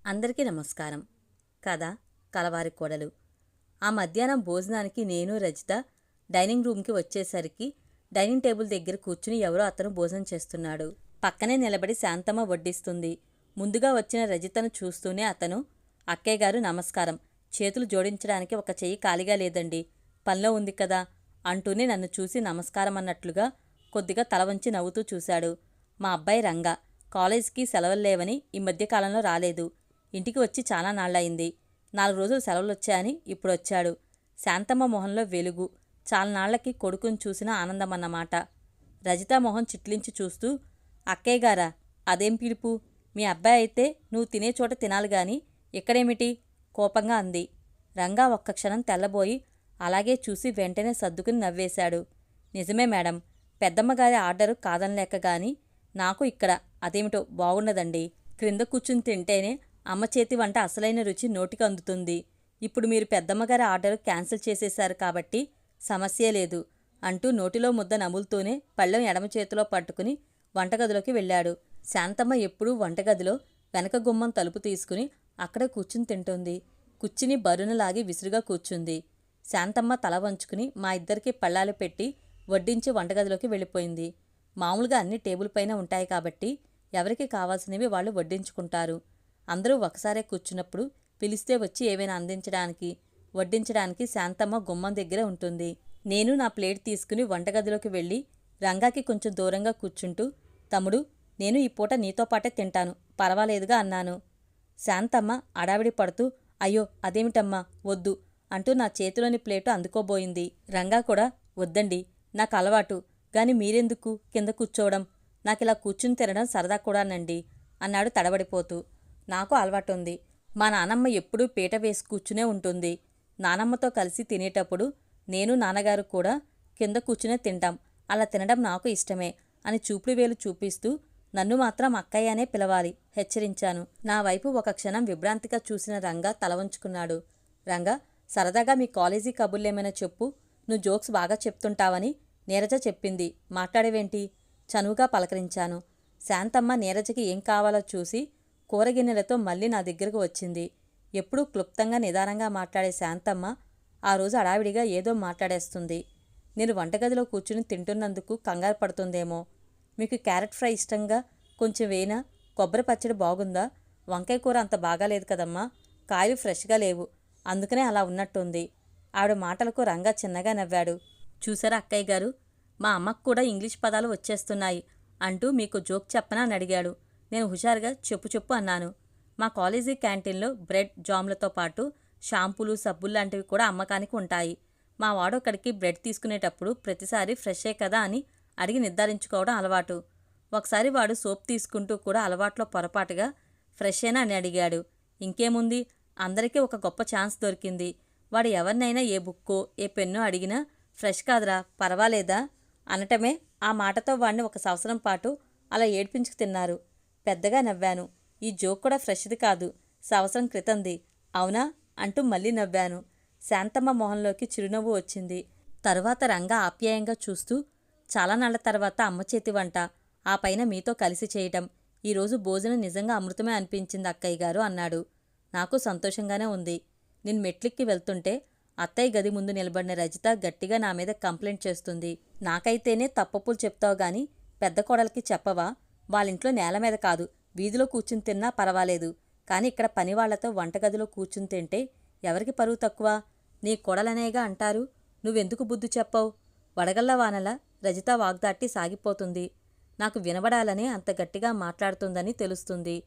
అందరికీ నమస్కారం. కథ కలవారి కోడలు. ఆ మధ్యాహ్నం భోజనానికి నేను రజిత డైనింగ్ రూమ్కి వచ్చేసరికి డైనింగ్ టేబుల్ దగ్గర కూర్చుని ఎవరో అతను భోజనం చేస్తున్నాడు. పక్కనే నిలబడి శాంతమ్మ వడ్డిస్తుంది. ముందుగా వచ్చిన రజితను చూస్తూనే అతను, అక్కయ్య గారు నమస్కారం, చేతులు జోడించడానికి ఒక చెయ్యి ఖాళీగా లేదండి, పనిలో ఉంది కదా అంటూనే నన్ను చూసి నమస్కారం అన్నట్లుగా కొద్దిగా తల వంచి నవ్వుతూ చూశాడు. మా అబ్బాయి రంగా కాలేజీకి సెలవులు లేవని ఈ మధ్యకాలంలో రాలేదు. ఇంటికి వచ్చి చాలా నాళ్లయింది. 4 రోజులు సెలవులొచ్చాయని ఇప్పుడొచ్చాడు. శాంతమ్మ మొహంలో వెలుగు. చాలా నాళ్లకి కొడుకుని చూసిన ఆనందమన్నమాట. రజిత మొహం చిట్లించి చూస్తూ, అక్కయ్యగారా, అదేం పిలుపు? మీ అబ్బాయి అయితే నువ్వు తినే చోట తినాలిగాని ఇక్కడేమిటి? కోపంగా అంది. రంగా ఒక్క క్షణం తెల్లబోయి అలాగే చూసి వెంటనే సర్దుకుని నవ్వేశాడు. నిజమే మేడం, పెద్దమ్మగారి ఆర్డరు కాదనలేకగాని నాకు ఇక్కడ అదేమిటో బాగుండదండి. క్రింద కూర్చుని తింటేనే అమ్మ చేతి వంట అసలైన రుచి నోటికి అందుతుంది. ఇప్పుడు మీరు పెద్దమ్మగారి ఆర్డర్ క్యాన్సిల్ చేసేశారు కాబట్టి సమస్యే లేదు అంటూ నోటిలో ముద్ద నములుతూనే పళ్ళెం ఎడమ చేతిలో పట్టుకుని వంటగదిలోకి వెళ్ళాడు. శాంతమ్మ ఎప్పుడూ వంటగదిలో వెనక గుమ్మం తలుపు తీసుకుని అక్కడే కూర్చుని తింటుంది. కుర్చీని బరునలాగి విసురుగా కూర్చుంది. శాంతమ్మ తల వంచుకుని మా ఇద్దరికి పళ్ళాలు పెట్టి వడ్డించి వంటగదిలోకి వెళ్ళిపోయింది. మామూలుగా అన్ని టేబుల్ పైన ఉంటాయి కాబట్టి ఎవరికి కావాల్సినవి వాళ్ళు వడ్డించుకుంటారు. అందరూ ఒకసారే కూర్చున్నప్పుడు పిలిస్తే వచ్చి ఏవైనా అందించడానికి, వడ్డించడానికి శాంతమ్మ గుమ్మం దగ్గరే ఉంటుంది. నేను నా ప్లేట్ తీసుకుని వంటగదిలోకి వెళ్ళి రంగాకి కొంచెం దూరంగా కూర్చుంటూ, తమ్ముడు, నేను ఈ పూట నీతో పాటే తింటాను, పర్వాలేదుగా అన్నాను. శాంతమ్మ అడావిడి పడుతూ, అయ్యో అదేమిటమ్మా, వద్దు అంటూ నా చేతిలోని ప్లేటు అందుకోబోయింది. రంగా కూడా, వద్దండి, నాకు అలవాటు, గాని మీరెందుకు కింద కూర్చోవడం? నాకిలా కూర్చుని తినడం సరదా కూడానండి అన్నాడు తడబడిపోతూ. నాకు అలవాటుంది. మా నానమ్మ ఎప్పుడూ పీట వేసి కూర్చునే ఉంటుంది. నానమ్మతో కలిసి తినేటప్పుడు నేను నాన్నగారు కూడా కింద కూర్చునే తింటాం. అలా తినడం నాకు ఇష్టమే అని చూపుడు వేలు చూపిస్తూ, నన్ను మాత్రం అక్కయ్య అనే పిలవాలి హెచ్చరించాను. నా వైపు ఒక క్షణం విభ్రాంతిగా చూసిన రంగా తల వంచుకున్నాడు. రంగా, సరదాగా మీ కాలేజీ కబుర్లేమైనా చెప్పు, నువ్వు జోక్స్ బాగా చెప్తుంటావని నీరజ చెప్పింది, మాట్లాడేవేంటి? చనువుగా పలకరించాను. శాంతమ్మ నీరజకి ఏం కావాలో చూసి కూరగిన్నెలతో మళ్ళీ నా దగ్గరకు వచ్చింది. ఎప్పుడూ క్లుప్తంగా నిదానంగా మాట్లాడే శాంతమ్మ ఆ రోజు అడావిడిగా ఏదో మాట్లాడేస్తుంది. నేను వంటగదిలో కూర్చుని తింటున్నందుకు కంగారు పడుతుందేమో. మీకు క్యారెట్ ఫ్రై ఇష్టంగా కొంచెం వేనా? కొబ్బరి పచ్చడి బాగుందా? వంకాయ కూర అంత బాగాలేదు కదమ్మా, కాయలు ఫ్రెష్గా లేవు, అందుకనే అలా ఉన్నట్టుంది. ఆవిడ మాటలకు రంగా చిన్నగా నవ్వాడు. చూసారా అక్కయ్య గారు, మా అమ్మకు కూడా ఇంగ్లీష్ పదాలు వచ్చేస్తున్నాయి అంటూ మీకు జోక్ చెప్పనా అని అడిగాడు. నేను హుషారుగా చెప్పు అన్నాను. మా కాలేజీ క్యాంటీన్లో బ్రెడ్ జామ్లతో పాటు షాంపూలు, సబ్బులు లాంటివి కూడా అమ్మకానికి ఉంటాయి. మా వాడు అక్కడికి బ్రెడ్ తీసుకునేటప్పుడు ప్రతిసారి ఫ్రెషే కదా అని అడిగి నిర్ధారించుకోవడం అలవాటు. ఒకసారి వాడు సోప్ తీసుకుంటూ కూడా అలవాట్లో పొరపాటుగా ఫ్రెషేనా అని అడిగాడు. ఇంకేముంది, అందరికీ ఒక గొప్ప ఛాన్స్ దొరికింది. వాడు ఎవరినైనా ఏ బుక్కో ఏ పెన్నో అడిగినా ఫ్రెష్ కాదురా, పర్వాలేదా అనటమే. ఆ మాటతో వాడిని 1 సంవత్సరం పాటు అలా ఏడ్పించుకు తిన్నారు. పెద్దగా నవ్వాను. ఈ జోక్ కూడా ఫ్రెష్ది కాదు, సంవత్సరం క్రితంది, అవునా అంటూ మళ్ళీ నవ్వాను. శాంతమ్మ మొహంలోకి చిరునవ్వు వచ్చింది. తరువాత రంగా ఆప్యాయంగా చూస్తూ, చాలా నాళ్ల తర్వాత అమ్మ చేతి వంట, ఆ పైన మీతో కలిసి చేయటం, ఈరోజు భోజనం నిజంగా అమృతమే అనిపించింది అక్కయ్య గారు అన్నాడు. నాకు సంతోషంగానే ఉంది. నేను మెట్లెక్కి వెళ్తుంటే అత్తయ్య గది ముందు నిలబడిన రజిత గట్టిగా నా మీద కంప్లైంట్ చేస్తుంది. నాకైతేనే తప్పప్పులు చెప్తావు గాని పెద్ద కోడలికి చెప్పవా? వాళ్ళింట్లో నేల మీద కాదు, వీధిలో కూర్చుని తిన్నా పర్వాలేదు, కానీ ఇక్కడ పనివాళ్లతో వంటగదిలో కూర్చుని తింటే ఎవరికి పరువు తక్కువ? నీ కోడలనేగా అంటారు, నువ్వెందుకు బుద్ధి చెప్పవు? వడగళ్ల వానల రజిత వాగ్దాటి సాగిపోతుంది. నాకు వినబడాలనే అంత గట్టిగా మాట్లాడుతుందని తెలుస్తుంది.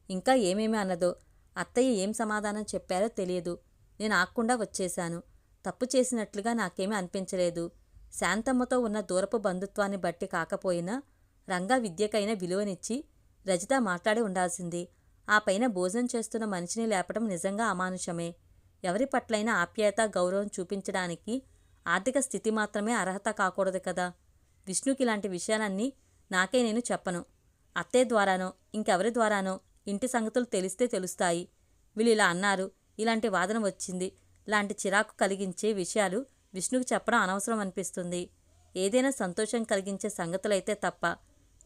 ఇంకా ఏమేమి అన్నదో, అత్తయ్య ఏం సమాధానం చెప్పారో తెలియదు. నేను ఆక్కుండా వచ్చేశాను. తప్పు చేసినట్లుగా నాకేమీ అనిపించలేదు. శాంతమ్మతో ఉన్న దూరపు బంధుత్వాన్ని బట్టి కాకపోయినా రంగా విద్యకైనా విలువనిచ్చి రజిత మాట్లాడి ఉండాల్సింది. ఆ పైన భోజనం చేస్తున్న మనిషిని లేపటం నిజంగా అమానుషమే. ఎవరి పట్లైనా ఆప్యాయత, గౌరవం చూపించడానికి ఆర్థిక స్థితి మాత్రమే అర్హత కాకూడదు కదా. విష్ణుకి ఇలాంటి విషయాలన్నీ నాకే నేను చెప్పను. అత్తయ్య ద్వారానో ఇంకెవరి ద్వారానో ఇంటి సంగతులు తెలిస్తే తెలుస్తాయి. వీళ్ళు ఇలా అన్నారు, ఇలాంటి వాదన వచ్చింది, లాంటి చిరాకు కలిగించే విషయాలు విష్ణుకు చెప్పడం అనవసరం అనిపిస్తుంది. ఏదైనా సంతోషం కలిగించే సంగతులైతే తప్ప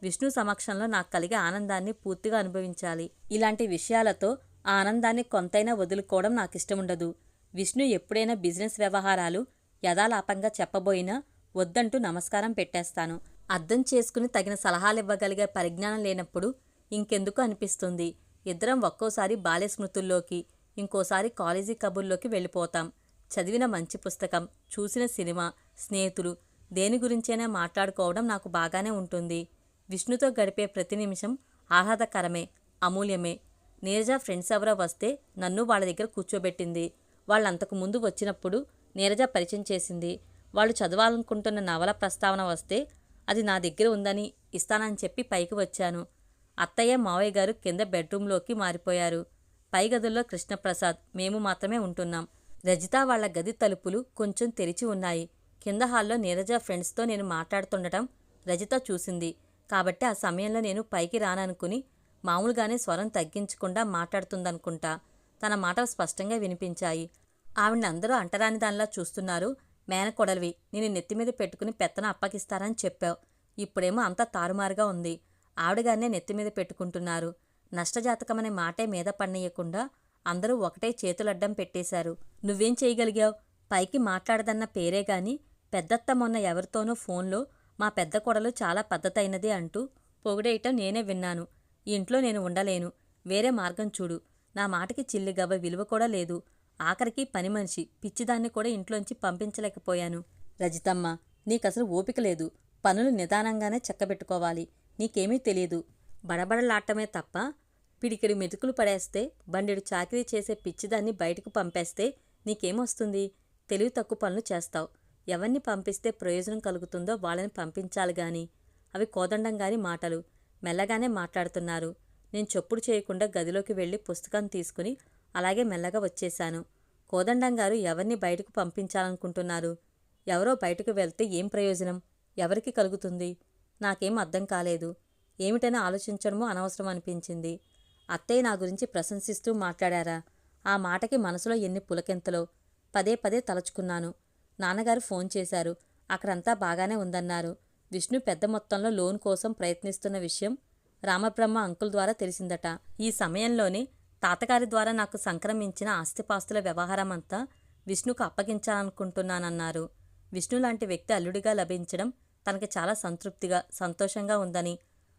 విష్ణు సమక్షంలో నాకు కలిగే ఆనందాన్ని పూర్తిగా అనుభవించాలి. ఇలాంటి విషయాలతో ఆ ఆనందాన్ని కొంతైనా వదులుకోవడం నాకిష్టముండదు. విష్ణు ఎప్పుడైనా బిజినెస్ వ్యవహారాలు యథాలాపంగా చెప్పబోయినా వద్దంటూ నమస్కారం పెట్టేస్తాను. అర్థం చేసుకుని తగిన సలహాలివ్వగలిగే పరిజ్ఞానం లేనప్పుడు ఇంకెందుకు అనిపిస్తుంది. ఇద్దరం ఒక్కోసారి బాల్య స్మృతుల్లోకి, ఇంకోసారి కాలేజీ కబుర్లోకి వెళ్ళిపోతాం. చదివిన మంచి పుస్తకం, చూసిన సినిమా, స్నేహితులు, దేని గురించైనా మాట్లాడుకోవడం నాకు బాగానే ఉంటుంది. విష్ణుతో గడిపే ప్రతి నిమిషం ఆహ్లాదకరమే, అమూల్యమే. నీరజ ఫ్రెండ్స్ ఎవరో వస్తే నన్ను వాళ్ళ దగ్గర కూర్చోబెట్టింది. వాళ్ళంతకు ముందు వచ్చినప్పుడు నీరజ పరిచయం చేసింది. వాళ్ళు చదవాలనుకుంటున్న నవల ప్రస్తావన వస్తే అది నా దగ్గర ఉందని ఇస్తానని చెప్పి పైకి వచ్చాను. అత్తయ్య మావయ్య గారు కింద బెడ్రూంలోకి మారిపోయారు. పై గదుల్లో కృష్ణప్రసాద్, మేము మాత్రమే ఉంటున్నాం. రజిత వాళ్ళ గది తలుపులు కొంచెం తెరిచి ఉన్నాయి. కింద హాల్లో నీరజ ఫ్రెండ్స్తో నేను మాట్లాడుతుండటం రజిత చూసింది. కాబట్టి ఆ సమయంలో నేను పైకి రాననుకుని మామూలుగానే స్వరం తగ్గించకుండా మాట్లాడుతుందనుకుంటా. తన మాటలు స్పష్టంగా వినిపించాయి. ఆవిడ్ని అందరూ అంటరాని దానిలా చూస్తున్నారు. మేనకోడలివి, నేను నెత్తిమీద పెట్టుకుని పెత్తనం అప్పగిస్తారని చెప్పావు. ఇప్పుడేమో అంతా తారుమారుగా ఉంది. ఆవిడగానే నెత్తిమీద పెట్టుకుంటున్నారు. నష్టజాతకమనే మాటే మీద పడనీయకుండా అందరూ ఒకటే చేతులడ్డం పెట్టేశారు. నువ్వేం చేయగలిగావు? పైకి మాట్లాడదన్న పేరే గాని పెద్దత్త మొన్న ఎవరితోనో ఫోన్లో మా పెద్ద కొడలు చాలా పద్ధతైనది అంటూ పొగిడేయటం నేనే విన్నాను. ఈ ఇంట్లో నేను ఉండలేను. వేరే మార్గం చూడు. నా మాటకి చిల్లిగవ్వ విలువ కూడా లేదు. ఆఖరికి పని మనిషి పిచ్చిదాన్ని కూడా ఇంట్లోంచి పంపించలేకపోయాను. రజితమ్మ, నీకసలు ఓపిక లేదు. పనులు నిదానంగానే చక్కబెట్టుకోవాలి. నీకేమీ తెలియదు. బడబడలాటమే తప్ప పిడికిడి మెతుకులు పడేస్తే, బండెడు చాకిరీ చేసే పిచ్చిదాన్ని బయటకు పంపేస్తే నీకేమొస్తుంది? తెలివి తక్కువ పనులు చేస్తావు. ఎవరిని పంపిస్తే ప్రయోజనం కలుగుతుందో వాళ్ళని పంపించాలి గాని. అవి కోదండంగారి మాటలు. మెల్లగానే మాట్లాడుతున్నారు. నేను చప్పుడు చేయకుండా గదిలోకి వెళ్ళి పుస్తకం తీసుకుని అలాగే మెల్లగా వచ్చేశాను. కోదండంగారు ఎవరిని బయటకు పంపించాలనుకుంటున్నారు? ఎవరో బయటకు వెళ్తే ఏం ప్రయోజనం? ఎవరికి కలుగుతుంది? నాకేం అర్థం కాలేదు. ఏమిటని ఆలోచించడమో అనవసరం అనిపించింది. అత్తయ్య నా గురించి ప్రశంసిస్తూ మాట్లాడారా? ఆ మాటకి మనసులో ఎన్ని పులకెంతలో. పదే పదే తలచుకున్నాను. నాన్నగారు ఫోన్ చేశారు. అక్కడంతా బాగానే ఉందన్నారు. విష్ణు పెద్ద మొత్తంలో లోన్ కోసం ప్రయత్నిస్తున్న విషయం రామబ్రహ్మ అంకుల్ ద్వారా తెలిసిందట. ఈ సమయంలోనే తాతగారి ద్వారా నాకు సంక్రమించిన ఆస్తిపాస్తుల వ్యవహారమంతా విష్ణుకు అప్పగించాలనుకుంటున్నానన్నారు. విష్ణు లాంటి వ్యక్తి అల్లుడిగా లభించడం తనకి చాలా సంతృప్తిగా, సంతోషంగా ఉందని,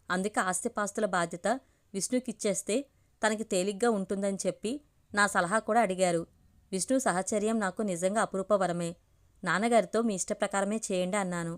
అందుకే ఆస్తిపాస్తుల బాధ్యత విష్ణుకిచ్చేస్తే తనకి తేలిగ్గా ఉంటుందని చెప్పి నా సలహా కూడా అడిగారు. విష్ణు సహచర్యం నాకు నిజంగా అపురూపవరమే. నాన్నగారితో మీ ఇష్టప్రకారమే చేయండి అన్నాను.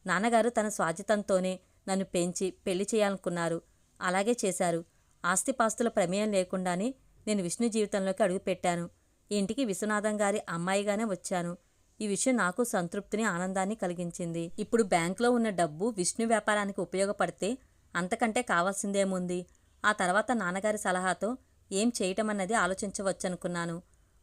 నాన్నగారు తన స్వాధ్యతంతోనే నన్ను పెంచి పెళ్లి చేయాలనుకున్నారు. అలాగే చేశారు. ఆస్తిపాస్తుల ప్రమేయం లేకుండానే నేను విష్ణు జీవితంలోకి అడుగుపెట్టాను. ఈ ఇంటికి విశ్వనాథం గారి అమ్మాయిగానే వచ్చాను. ఈ విషయం నాకు సంతృప్తిని, ఆనందాన్ని కలిగించింది. ఇప్పుడు బ్యాంకులో ఉన్న డబ్బు విష్ణు వ్యాపారానికి ఉపయోగపడితే అంతకంటే కావాల్సిందేముంది? ఆ తర్వాత నాన్నగారి సలహాతో ఏం చేయటమన్నది ఆలోచించవచ్చనుకున్నాను.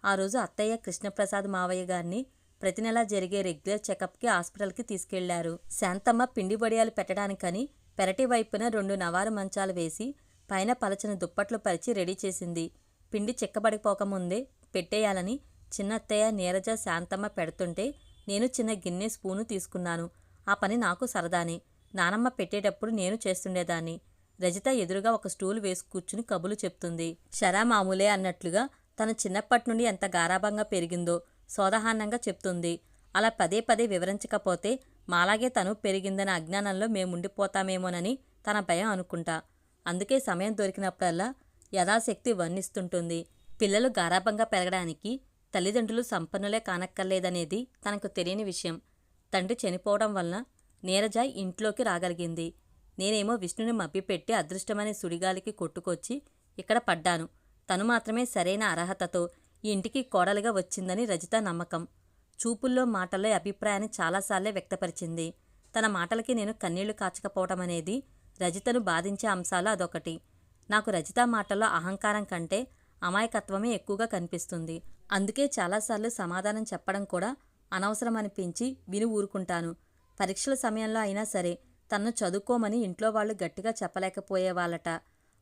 ఆ రోజు అత్తయ్య కృష్ణప్రసాద్ మావయ్య గారిని ప్రతి నెలా జరిగే రెగ్యులర్ చెకప్కి హాస్పిటల్కి తీసుకెళ్లారు. శాంతమ్మ పిండి బడియాలు పెట్టడానికని పెరటి వైపున 2 నవారు మంచాలు వేసి పైన పలచని దుప్పట్లు పరిచి రెడీ చేసింది. పిండి చిక్కబడిపోకముందే పెట్టేయాలని చిన్నత్తయ్య, నీరజ, శాంతమ్మ పెడుతుంటే నేను చిన్న గిన్నె స్పూను తీసుకున్నాను. ఆ పని నాకు సరదానే. నానమ్మ పెట్టేటప్పుడు నేను చేస్తుండేదాన్ని. రజిత ఎదురుగా ఒక స్టూల్ వేసి కూర్చుని కబులు చెప్తుంది. షరా మామూలే అన్నట్లుగా తన చిన్నప్పటి నుండి ఎంత గారాబంగా పెరిగిందో సోదహానంగా చెప్తుంది. అలా పదే పదే వివరించకపోతే మాలాగే తను పెరిగిందనే అజ్ఞానంలో మేముండిపోతామేమోనని తన భయం అనుకుంటా. అందుకే సమయం దొరికినప్పుడల్లా యథాశక్తి వర్ణిస్తుంటుంది. పిల్లలు గారాబంగా పెరగడానికి తల్లిదండ్రులు సంపన్నులే కానక్కర్లేదనేది తనకు తెలియని విషయం. తండ్రి చనిపోవడం వలన నీరజ ఇంట్లోకి రాగలిగింది. నేనేమో విష్ణుని మభ్యపెట్టి అదృష్టమనే సుడిగాలికి కొట్టుకొచ్చి ఇక్కడ పడ్డాను. తను మాత్రమే సరైన అర్హతతో ఈ ఇంటికి కోడలిగా వచ్చిందని రజిత నమ్మకం. చూపుల్లో, మాటల్లో అభిప్రాయాన్ని చాలాసార్లే వ్యక్తపరిచింది. తన మాటలకి నేను కన్నీళ్లు కాచకపోవటం అనేది రజితను బాధించే అంశాలు అదొకటి. నాకు రజిత మాటల్లో అహంకారం కంటే అమాయకత్వమే ఎక్కువగా కనిపిస్తుంది. అందుకే చాలాసార్లు సమాధానం చెప్పడం కూడా అనవసరం అనిపించి విని ఊరుకుంటాను. పరీక్షల సమయంలో అయినా సరే తన్ను చదువుకోమని ఇంట్లో వాళ్ళు గట్టిగా చెప్పలేకపోయేవాళ్ళట.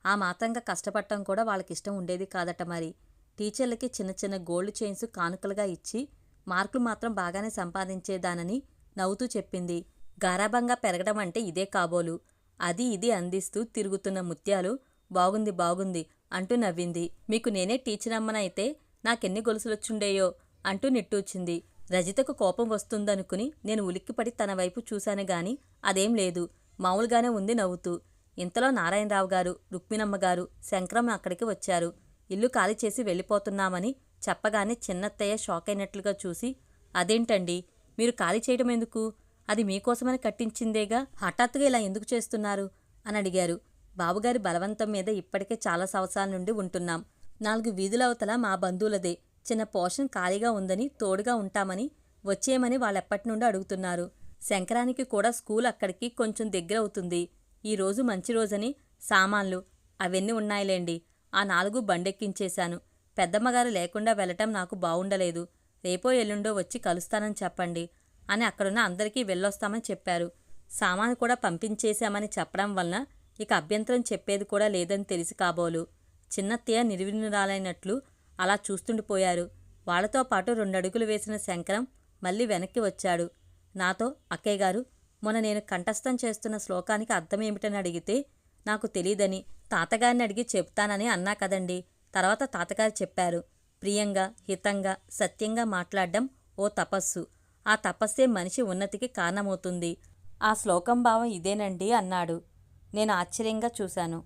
ఆ మాత్రంగా కష్టపడటం కూడా వాళ్ళకిష్టం ఉండేది కాదట. మరి టీచర్లకి చిన్న చిన్న గోల్డ్ చైన్స్ కానుకలుగా ఇచ్చి మార్కులు మాత్రం బాగానే సంపాదించేదానని నవ్వుతూ చెప్పింది. గారాబంగా పెరగడం అంటే ఇదే కాబోలు. అది ఇది అందిస్తూ తిరుగుతున్న ముత్యాలు బాగుంది బాగుంది అంటూ నవ్వింది. మీకు నేనే టీచర్ అమ్మనైతే నాకెన్ని గొలుసులొచ్చుండేయో అంటూ నిట్టూర్చింది. రజితకు కోపం వస్తుందనుకుని నేను ఉలిక్కిపడి తన వైపు చూశాను గాని అదేం లేదు. మామూలుగానే ఉంది నవ్వుతూ. ఇంతలో నారాయణరావు గారు, రుక్మిణమ్మగారు, శంకరమ్మ అక్కడికి వచ్చారు. ఇల్లు ఖాళీ చేసి వెళ్ళిపోతున్నామని చెప్పగానే చిన్నత్తయ్య షాకైనట్లుగా చూసి, అదేంటండి మీరు ఖాళీ చేయడం ఎందుకు? అది మీకోసమని కట్టించిందేగా, హఠాత్తుగా ఇలా ఎందుకు చేస్తున్నారు అని అడిగారు. బాబుగారి బలవంతం మీద ఇప్పటికే చాలా సంవత్సరాల నుండి ఉంటున్నాం. 4 వీధులవతల మా బంధువులదే చిన్న పోర్షన్ ఖాళీగా ఉందని తోడుగా ఉంటామని వచ్చేయమని వాళ్ళెప్పటి నుండి అడుగుతున్నారు. శంకరానికి కూడా స్కూల్ అక్కడికి కొంచెం దగ్గరవుతుంది. ఈరోజు మంచి రోజని సామాన్లు అవన్నీ ఉన్నాయిలేండి. ఆ 4 బండెక్కించేశాను. పెద్దమ్మగారు లేకుండా వెళ్ళటం నాకు బావుండలేదు. రేపో ఎల్లుండో వచ్చి కలుస్తానని చెప్పండి అని అక్కడున్న అందరికీ వెళ్ళొస్తామని చెప్పారు. సామాను కూడా పంపించేశామని చెప్పడం వలన ఇక అభ్యంతరం చెప్పేది కూడా లేదని తెలిసి కాబోలు. చిన్నత్తయ్య నిర్విణ్ణురాలైనట్లు అలా చూస్తుండిపోయారు. వాళ్లతో పాటు 2 అడుగులు వేసిన శంకరం మళ్ళీ వెనక్కి వచ్చాడు. నాతో, అక్కయ్యగారు, మొన్న నేను కంఠస్థం చేస్తున్న శ్లోకానికి అర్థమేమిటని అడిగితే నాకు తెలీదని తాతగారిని అడిగి చెప్తానని అన్నా కదండి. తర్వాత తాతగారు చెప్పారు. ప్రియంగా, హితంగా, సత్యంగా మాట్లాడడం ఓ తపస్సు. ఆ తపస్సే మనిషి ఉన్నతికి కారణమవుతుంది. ఆ శ్లోకం భావం ఇదేనండి అన్నాడు. నేను ఆశ్చర్యంగా చూశాను.